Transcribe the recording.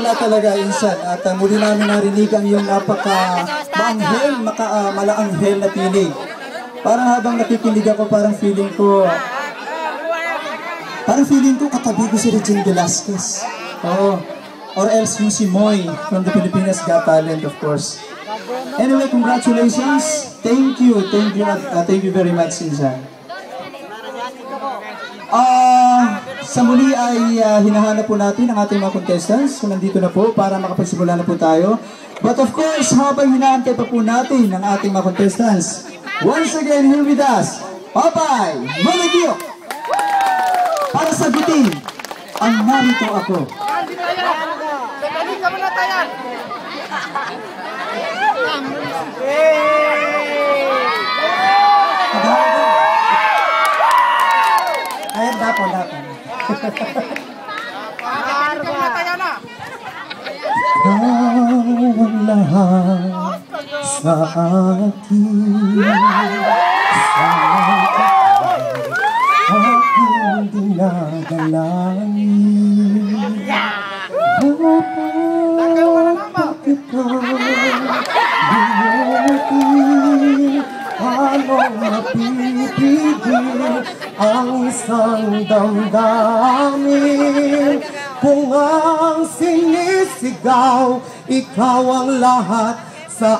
wala talaga, Insan. At muli namin narinig ang iyong napaka-maanghel, malaanghel na tinig. Parang habang nakikinig ako, parang feeling ko katabi ko si Regine Velasquez. Oo. Or else yung si Moy from the Pilipinas Got Talent, of course. Anyway, congratulations. Thank you very much, Insan. Sa muli ay hinahanap po natin ang ating mga contestants. So nandito na po para makapagsimula na po tayo. But of course, habang hinaantay pa po natin ang ating mga contestants, once again here with us, Papay Malagyo! Para sagutin ang Narito Ako. Ayan, dapat. Ang lahat sa akin, aking dinadalangin. Bakit ka bumuti? Anong mapipigil ang isang damdamin? Kung ang sinisigaw, ikaw ang lahat sa